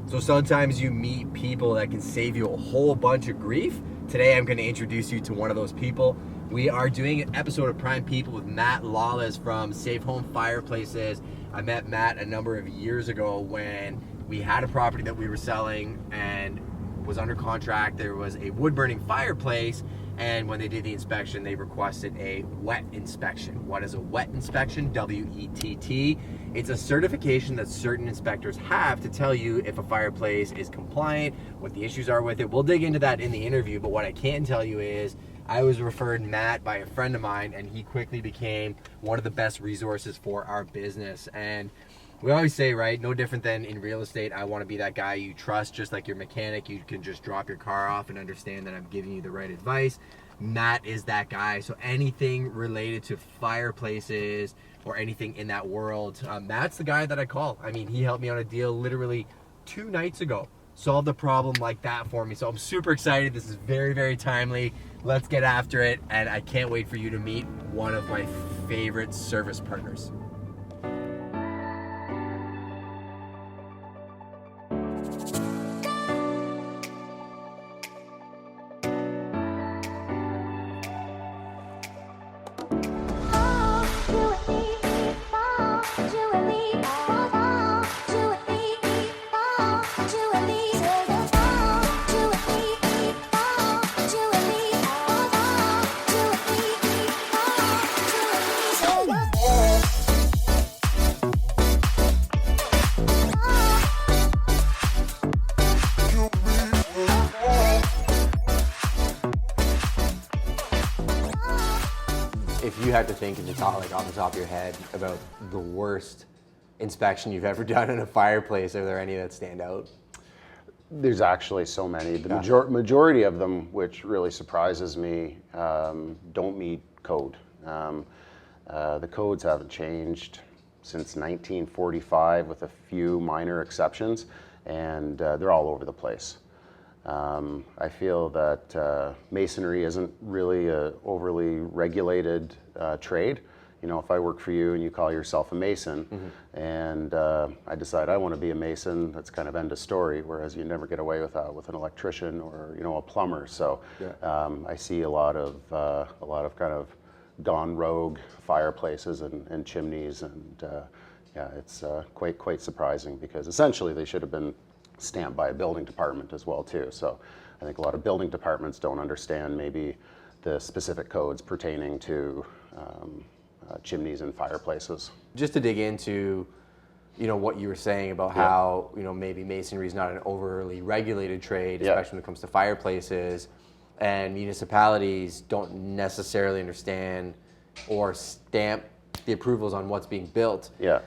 So sometimes you meet people that can save you a whole bunch of grief. Today I'm going to introduce you to one of those people. We are doing an episode of Prime People with Matt Lawless from Safe Home Fireplaces. I met Matt a number of years ago when we had a property that we were selling and was under contract. There was a wood-burning fireplace, and when they did the inspection, they requested a wet inspection. What is a wet inspection? W-E-T-T. It's a certification that certain inspectors have to tell you if a fireplace is compliant, what the issues are with it. We'll dig into that in the interview, but what I can tell you is I was referred Matt by a friend of mine, and he quickly became one of the best resources for our business. And we always say, right, no different than in real estate, I want to be that guy you trust, just like your mechanic. You can just drop your car off and understand that I'm giving you the right advice. Matt is that guy. So anything related to fireplaces or anything in that world, Matt's the guy that I call. I mean, he helped me on a deal literally 2 nights ago. Solved a problem like that for me. So I'm super excited. This is very, very timely. Let's get after it. And I can't wait for you to meet one of my favorite service partners. If you had to think at the top, like off the top of your head, about the worst inspection you've ever done in a fireplace, are there any that stand out? There's actually so many. The majority of them, which really surprises me, don't meet code. The codes haven't changed since 1945 with a few minor exceptions, and they're all over the place. I feel that masonry isn't really an overly regulated trade. You know, if I work for you and you call yourself a mason, and I decide I want to be a mason, that's kind of end of story. Whereas you never get away with an electrician or a plumber. So I see a lot of kind of gone rogue fireplaces and chimneys, and it's quite surprising, because essentially they should have been stamped by a building department as well too. So I think a lot of building departments don't understand maybe the specific codes pertaining to chimneys and fireplaces. Just to dig into, what you were saying about how, maybe masonry is not an overly regulated trade, especially when it comes to fireplaces, and municipalities don't necessarily understand or stamp the approvals on what's being built. Yeah.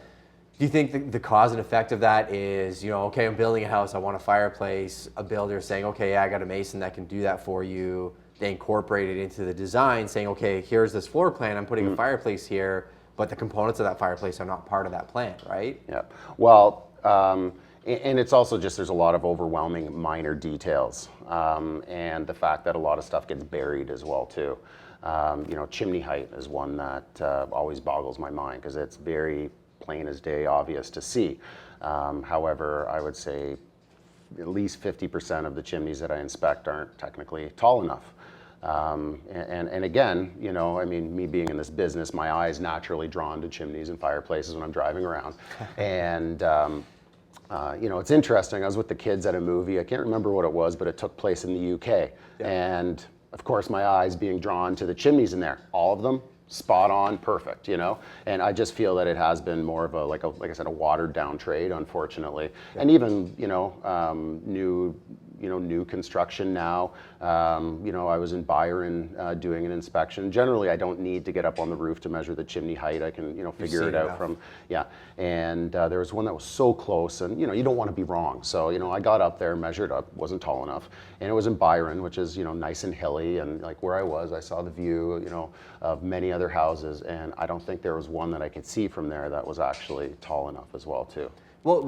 Do you think the cause and effect of that is, okay, I'm building a house, I want a fireplace, a builder saying, okay, yeah, I got a mason that can do that for you. They incorporate it into the design, saying, okay, here's this floor plan, I'm putting a fireplace here, but the components of that fireplace are not part of that plan, right? Yeah. Well, and it's also just, there's a lot of overwhelming minor details, and the fact that a lot of stuff gets buried as well too. Chimney height is one that always boggles my mind, because it's very plain as day, obvious to see. However, I would say at least 50% of the chimneys that I inspect aren't technically tall enough. And again, me being in this business, my eye is naturally drawn to chimneys and fireplaces when I'm driving around. And it's interesting. I was with the kids at a movie. I can't remember what it was, but it took place in the UK. Yeah. And of course, my eyes being drawn to the chimneys in there. All of them spot on, perfect, and I just feel that it has been more of like I said, a watered down trade, unfortunately. And even new construction now. I was in Byron doing an inspection. Generally, I don't need to get up on the roof to measure the chimney height. I can figure it out from and there was one that was so close, and you don't want to be wrong. So I got up there, measured up, wasn't tall enough, and it was in Byron, which is nice and hilly, and like where I was, I saw the view of many other houses, and I don't think there was one that I could see from there that was actually tall enough as well too. Well,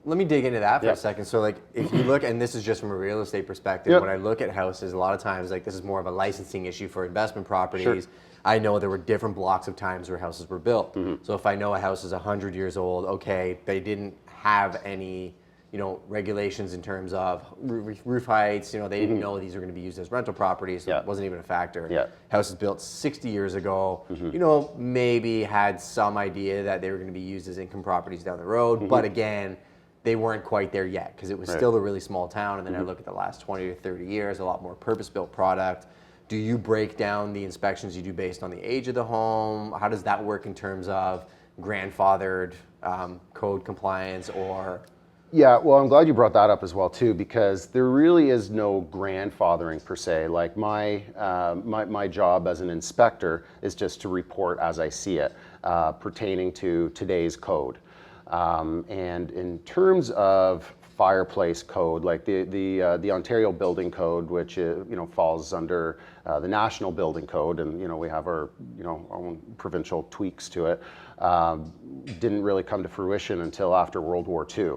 let me dig into that for a second. So like, if you look, and this is just from a real estate perspective, when I look at houses, a lot of times, like, this is more of a licensing issue for investment properties. Sure. I know there were different blocks of times where houses were built. So if I know a house is 100 years old, okay, they didn't have any regulations in terms of roof heights. They didn't know these were going to be used as rental properties, so it wasn't even a factor. House was built 60 years ago. Maybe had some idea that they were going to be used as income properties down the road, but again, they weren't quite there yet because it was still a really small town. And then I look at the last 20 to 30 years, a lot more purpose-built product. Do you break down the inspections you do based on the age of the home? How does that work in terms of grandfathered code compliance or? Yeah, well, I'm glad you brought that up as well too, because there really is no grandfathering per se. Like my job as an inspector is just to report as I see it, pertaining to today's code. And in terms of fireplace code, like the Ontario Building Code, which falls under the National Building Code, and we have our own provincial tweaks to it, didn't really come to fruition until after World War II.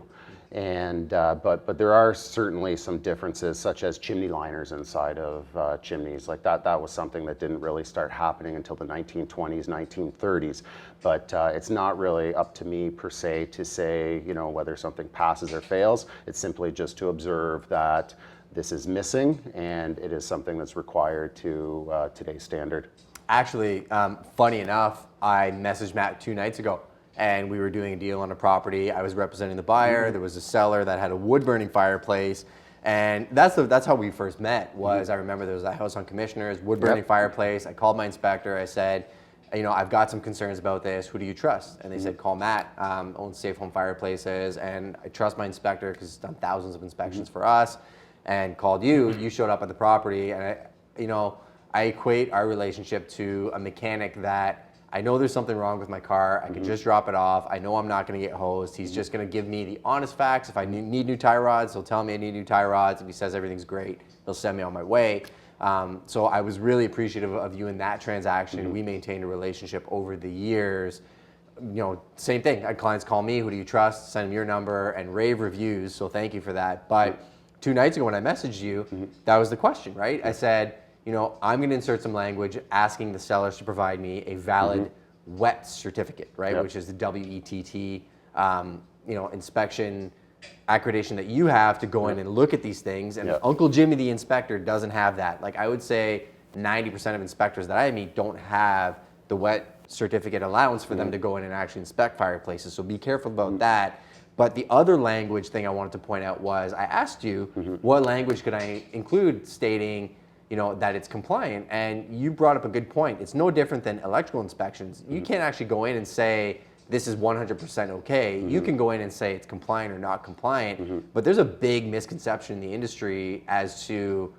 And but there are certainly some differences, such as chimney liners inside of chimneys. Like that was something that didn't really start happening until the 1920s, 1930s. But it's not really up to me per se to say whether something passes or fails. It's simply just to observe that this is missing and it is something that's required to today's standard. Actually, funny enough, I messaged Matt 2 nights ago. And we were doing a deal on a property. I was representing the buyer. There was a seller that had a wood-burning fireplace. And that's how we first met. I remember there was a house on Commissioners, wood-burning fireplace. I called my inspector. I said, I've got some concerns about this. Who do you trust? And they said, call Matt, owns Safe Home Fireplaces. And I trust my inspector because he's done thousands of inspections for us. And called you. You showed up at the property. And I equate our relationship to a mechanic that I know there's something wrong with my car. I can just drop it off. I know I'm not going to get hosed. He's just going to give me the honest facts. If I need new tie rods, he'll tell me I need new tie rods. If he says everything's great, he'll send me on my way. So I was really appreciative of you in that transaction. We maintained a relationship over the years. Same thing. I had clients call me, who do you trust? Send them your number and rave reviews. So thank you for that. But 2 nights ago when I messaged you, that was the question, right? I said, I'm going to insert some language asking the sellers to provide me a valid wet certificate, right? Which is the WETT, inspection accreditation that you have to go in and look at these things. And Uncle Jimmy, the inspector, doesn't have that. Like I would say 90% of inspectors that I meet don't have the wet certificate allowance for them to go in and actually inspect fireplaces. So be careful about that. But the other language thing I wanted to point out was I asked you what language could I include stating that it's compliant, and you brought up a good point. It's no different than electrical inspections. You can't actually go in and say this is 100% okay. You can go in and say it's compliant or not compliant, but there's a big misconception in the industry as to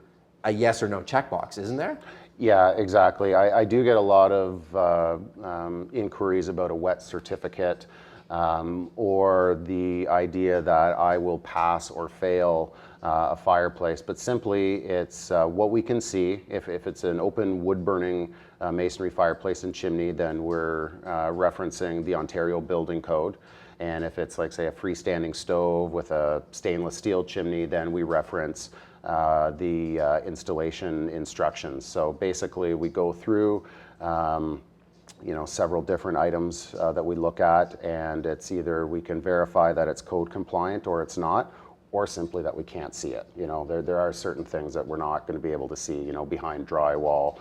a yes or no checkbox, isn't there? Yeah, exactly. I do get a lot of inquiries about a wet certificate or the idea that I will pass or fail a fireplace, but simply it's what we can see. If it's an open wood-burning masonry fireplace and chimney, then we're referencing the Ontario Building Code. And if it's like, say, a freestanding stove with a stainless steel chimney, then we reference the installation instructions. So basically, we go through several different items that we look at, and it's either we can verify that it's code compliant or it's not, or simply that we can't see it. There are certain things that we're not going to be able to see, behind drywall,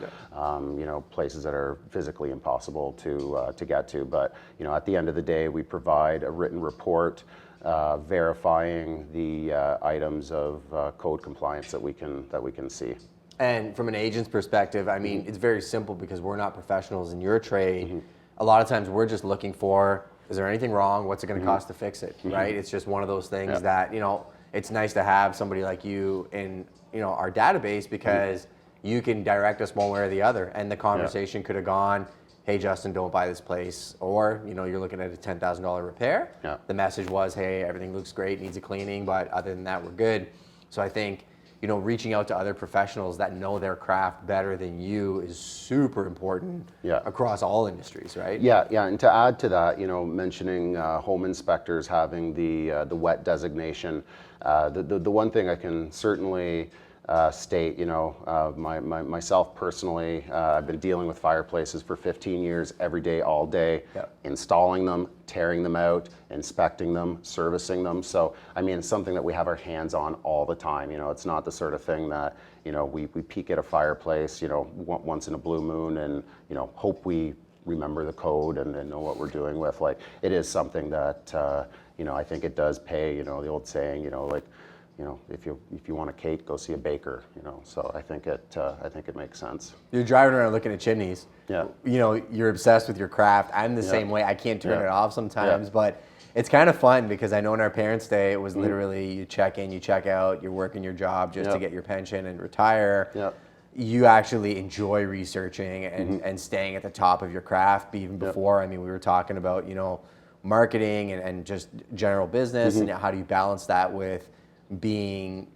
places that are physically impossible to get to. But, at the end of the day, we provide a written report verifying the items of code compliance that we can see. And from an agent's perspective, I mean, it's very simple because we're not professionals in your trade. A lot of times we're just looking for, is there anything wrong? What's it going to cost to fix it, right? It's just one of those things that, it's nice to have somebody like you in, our database because you can direct us one way or the other. And the conversation could have gone, hey, Justin, don't buy this place. Or, you're looking at a $10,000 repair. The message was, hey, everything looks great, needs a cleaning, but other than that, we're good. So I think, reaching out to other professionals that know their craft better than you is super important across all industries, right? Yeah. And to add to that, mentioning home inspectors having the wet designation, the one thing I can certainly state. Myself personally, I've been dealing with fireplaces for 15 years, every day, all day, installing them, tearing them out, inspecting them, servicing them. So, I mean, it's something that we have our hands on all the time. It's not the sort of thing that, we peek at a fireplace, once in a blue moon and, hope we remember the code and know what we're doing with. Like, it is something that, I think it does pay, the old saying, if you want a cake, go see a baker. So I think it makes sense. You're driving around looking at chimneys. Yeah. You're obsessed with your craft. I'm the same way. I can't turn it off sometimes, but it's kind of fun because I know in our parents' day it was literally you check in, you check out, you're working your job just to get your pension and retire. Yeah. You actually enjoy researching and staying at the top of your craft even before. I mean, we were talking about marketing and just general business and how do you balance that with being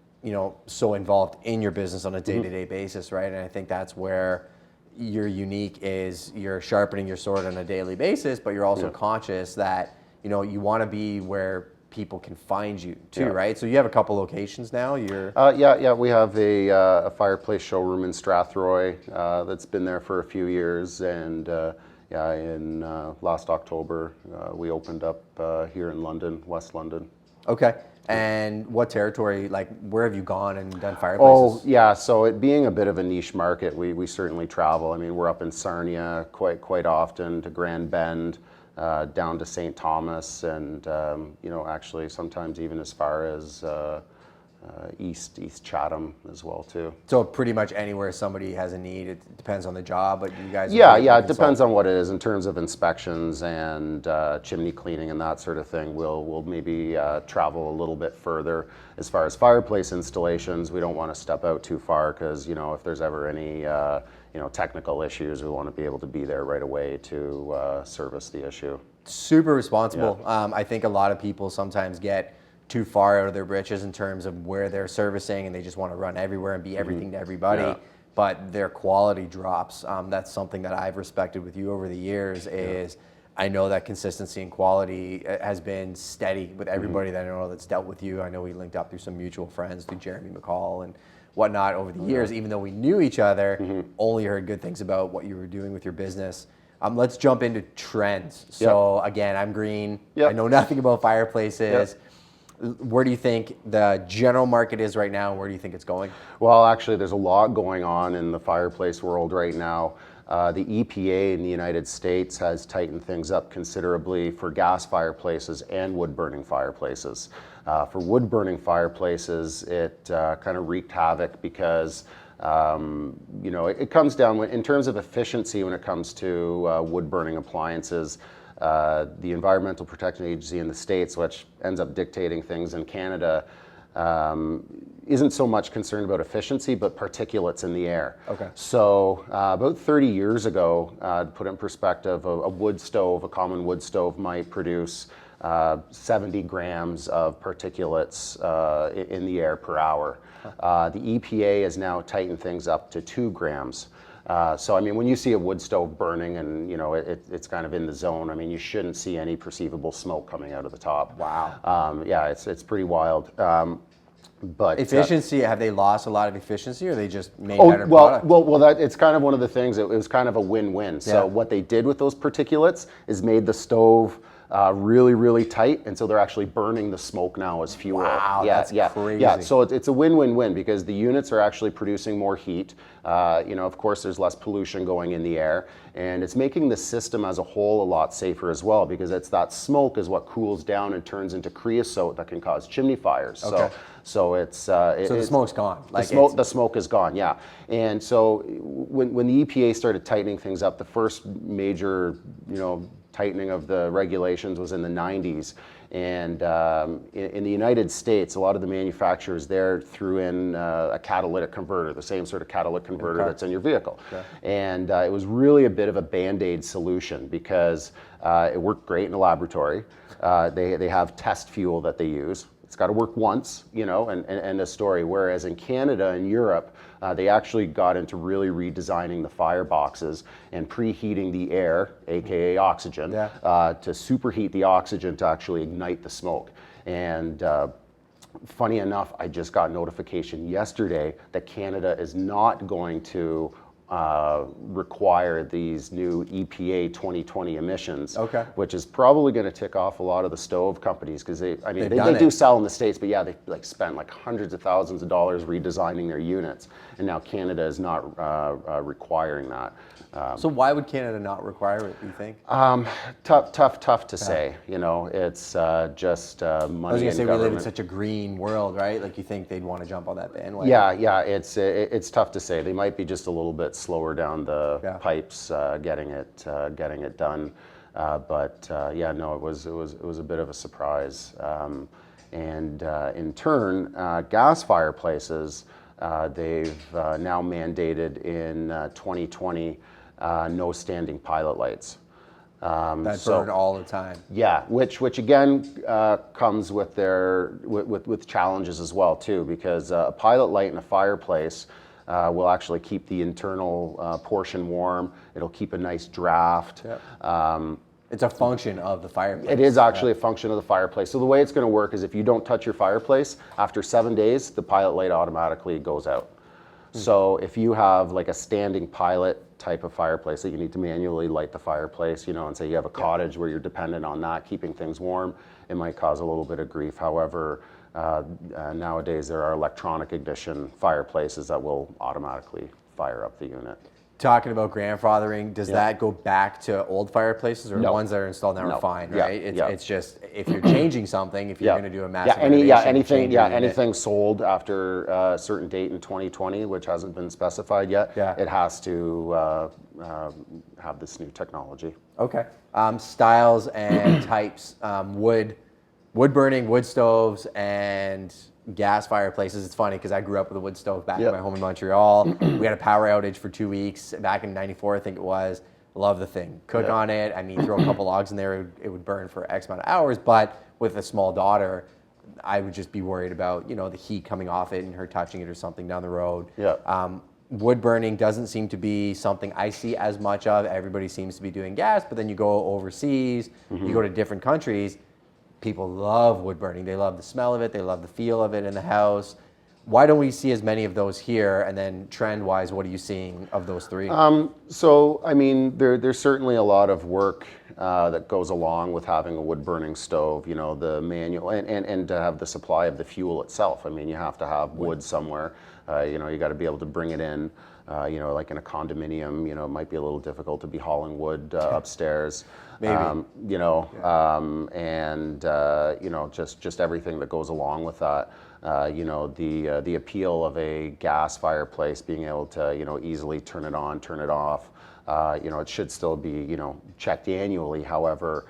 so involved in your business on a day-to-day basis, right? And I think that's where you're unique, is you're sharpening your sword on a daily basis, but you're also conscious that you want to be where people can find you too, right? So you have a couple locations now. You're we have a Fireplace showroom in Strathroy that's been there for a few years, and in last October we opened up here in London, West London. Okay. And what territory, like where have you gone and done fireplaces? Oh, yeah, so it being a bit of a niche market, we certainly travel. I mean, we're up in Sarnia quite often, to Grand Bend, down to St. Thomas, and actually sometimes even as far as East Chatham as well too. So pretty much anywhere somebody has a need. It depends on the job, but you guys. It depends on what it is in terms of inspections and chimney cleaning and that sort of thing. We'll maybe travel a little bit further. As far as fireplace installations, we don't want to step out too far because if there's ever any technical issues, we want to be able to be there right away to service the issue. Super responsible. I think a lot of people sometimes get too far out of their britches in terms of where they're servicing, and they just want to run everywhere and be everything to everybody, but their quality drops. That's something that I've respected with you over the years is I know that consistency and quality has been steady with everybody that I know that's dealt with you. I know we linked up through some mutual friends, through Jeremy McCall and whatnot over the years, even though we knew each other, only heard good things about what you were doing with your business. Let's jump into trends. So again, I'm green. I know nothing about fireplaces. Where do you think the general market is right now, and where do you think it's going? Well, actually, there's a lot going on in the fireplace world right now. The EPA in the United States has tightened things up considerably for gas fireplaces and wood-burning fireplaces. For wood-burning fireplaces, it kind of wreaked havoc because it comes down, in terms of efficiency when it comes to wood-burning appliances. The Environmental Protection Agency in the States, which ends up dictating things in Canada, isn't so much concerned about efficiency, but particulates in the air. Okay. So about 30 years ago, to put it in perspective, a wood stove, a common wood stove might produce 70 grams of particulates in the air per hour. The EPA has now tightened things up to 2 grams. So, I mean, when you see a wood stove burning and, it's kind of in the zone, I mean, you shouldn't see any perceivable smoke coming out of the top. Wow. It's pretty wild. But efficiency, have they lost a lot of efficiency, or they just made better product? Well, it's kind of one of the things. It was kind of a win-win. So what they did with those particulates is made the stove really, really tight, and so they're actually burning the smoke now as fuel. Wow, that's crazy. Yeah, so it's a win-win-win because the units are actually producing more heat. Of course, there's less pollution going in the air, and it's making the system as a whole a lot safer as well because it's that smoke is what cools down and turns into creosote that can cause chimney fires. Okay. So the smoke's gone. The smoke is gone, yeah. And so when the EPA started tightening things up, the first major, tightening of the regulations was in the 90s. And in the United States, a lot of the manufacturers there threw in a catalytic converter, the same sort of catalytic converter that's in your vehicle. Okay. And it was really a bit of a Band-Aid solution because it worked great in the laboratory. They have test fuel that they use. It's got to work once, and a story. Whereas in Canada and Europe, they actually got into really redesigning the fireboxes and preheating the air, aka oxygen, to superheat the oxygen to actually ignite the smoke. And funny enough, I just got notification yesterday that Canada is not going to require these new EPA 2020 emissions, which is probably going to tick off a lot of the stove companies, because they do sell in the States, but yeah, they like spent like hundreds of thousands of dollars redesigning their units, and now Canada is not requiring that. So why would Canada not require it, do you think? Tough to say. You know, it's just money. I was going to say, we live in such a green world, right? Like, you think they'd want to jump on that bandwagon? Yeah, it's tough to say. They might be just a little bit slower down the pipes getting it done. But yeah, no, it was a bit of a surprise. And in turn, gas fireplaces, they've now mandated in 2020 no standing pilot lights. That burn all the time. Yeah, which again comes with with challenges as well too, because a pilot light in a fireplace will actually keep the internal portion warm. It'll keep a nice draft. It's a function of the fireplace. It is actually a function of the fireplace. So the way it's going to work is, if you don't touch your fireplace, after 7 days, the pilot light automatically goes out. So if you have like a standing pilot type of fireplace that you need to manually light the fireplace, you know, and say you have a cottage where you're dependent on that keeping things warm, it might cause a little bit of grief. However, nowadays there are electronic ignition fireplaces that will automatically fire up the unit. Talking about grandfathering, does that go back to old fireplaces, or the ones that are installed now are fine, right? It's just, if you're changing something, if you're going to do a massive renovation, anything sold after a certain date in 2020, which hasn't been specified yet, it has to have this new technology. Okay. Styles and types, wood burning, wood stoves, and gas fireplaces. It's funny because I grew up with a wood stove back in my home in Montreal. We had a power outage for 2 weeks back in '94, I think it was. Love the thing. Cook on it. I mean, throw a couple logs in there, it would burn for X amount of hours. But with a small daughter, I would just be worried about, you know, the heat coming off it and her touching it or something down the road. Wood burning doesn't seem to be something I see as much of. Everybody seems to be doing gas, but then you go overseas, you go to different countries, people love wood burning. They love the smell of it. They love the feel of it in the house. Why don't we see as many of those here? And then trend-wise, what are you seeing of those three? So, I mean, there's certainly a lot of work that goes along with having a wood-burning stove, you know, the manual, and to have the supply of the fuel itself. I mean, you have to have wood somewhere. You know, you got to be able to bring it in. You know, like in a condominium, you know, it might be a little difficult to be hauling wood upstairs. Maybe. You know, and you know, just everything that goes along with that. You know, the appeal of a gas fireplace, being able to, you know, easily turn it on, turn it off. You know, it should still be, you know, checked annually. However,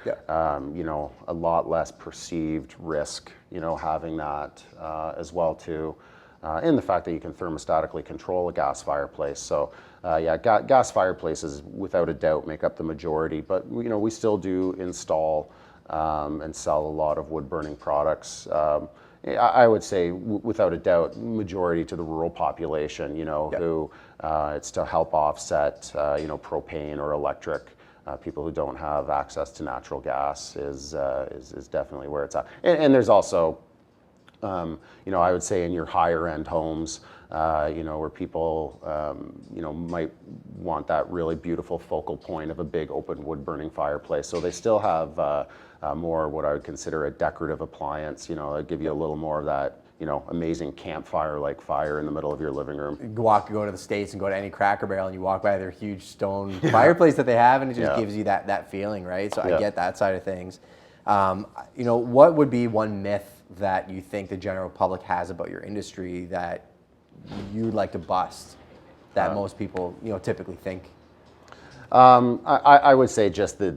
you know, a lot less perceived risk, you know, having that as well too. And the fact that you can thermostatically control a gas fireplace. So yeah, gas fireplaces without a doubt make up the majority, but you know, we still do install and sell a lot of wood burning products. I would say without a doubt, majority to the rural population, you know, who it's to help offset, you know, propane or electric. People who don't have access to natural gas is definitely where it's at. And there's also, you know, I would say in your higher end homes, you know, where people, you know, might want that really beautiful focal point of a big open wood burning fireplace. So they still have more what I would consider a decorative appliance, you know, give you a little more of that, you know, amazing campfire-like fire in the middle of your living room. Go to the States and go to any Cracker Barrel and you walk by their huge stone fireplace that they have, and it just gives you that feeling, right? So I get that side of things. You know, what would be one myth that you think the general public has about your industry that you'd like to bust, that most people, you know, typically think? I would say just the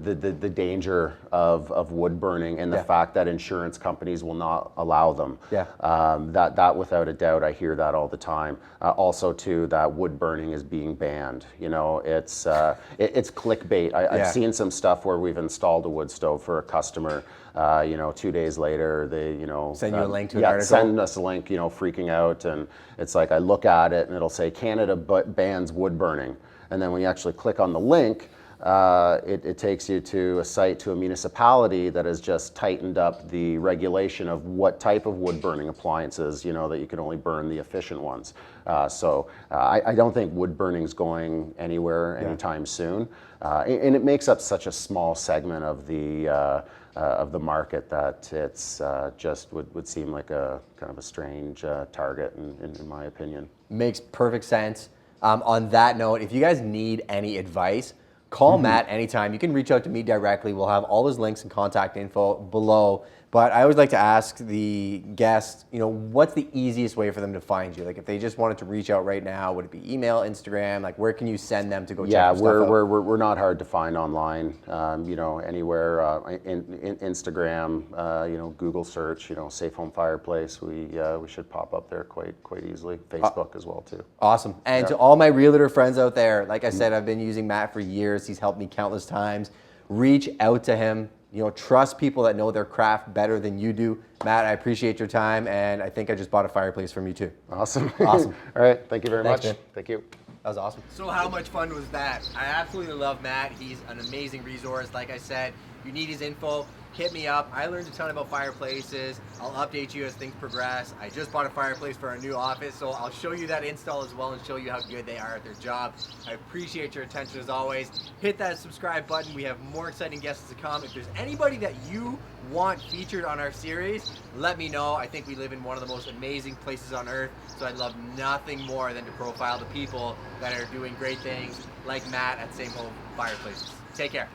danger of wood burning and the fact that insurance companies will not allow them. That without a doubt, I hear that all the time. Also too, that wood burning is being banned. You know, it's clickbait. I've seen some stuff where we've installed a wood stove for a customer. You know, 2 days later, they, you know, send you a link to an article. Send us a link. You know, freaking out, and it's like I look at it and it'll say Canada bans wood burning. And then when you actually click on the link, it takes you to a site, to a municipality that has just tightened up the regulation of what type of wood burning appliances, you know, that you can only burn the efficient ones. I don't think wood burning's going anywhere anytime soon. And it makes up such a small segment of the market that it's just would seem like a kind of a strange target in my opinion. Makes perfect sense. On that note, if you guys need any advice, call Matt anytime. You can reach out to me directly. We'll have all his links and contact info below. But I always like to ask the guests, you know, what's the easiest way for them to find you? Like if they just wanted to reach out right now, would it be email, Instagram? Like where can you send them to go check your stuff out? We're not hard to find online. You know, anywhere, in Instagram, you know, Google search, you know, Safe Home Fireplace. We should pop up there quite easily. Facebook as well too. Awesome. And to all my realtor friends out there, like I said, I've been using Matt for years. He's helped me countless times. Reach out to him. You know, trust people that know their craft better than you do. Matt, I appreciate your time, and I think I just bought a fireplace from you too. Awesome. Awesome. All right, thank you very Thanks, much. man. Thank you. That was awesome. So how much fun was that? I absolutely love Matt. He's an amazing resource. Like I said, you need his info, hit me up. I learned a ton about fireplaces. I'll update you as things progress. I just bought a fireplace for our new office, so I'll show you that install as well and show you how good they are at their job. I appreciate your attention as always. Hit that subscribe button. We have more exciting guests to come. If there's anybody that you want featured on our series, let me know. I think we live in one of the most amazing places on earth, so I'd love nothing more than to profile the people that are doing great things like Matt at Safe Home Fireplaces. Take care.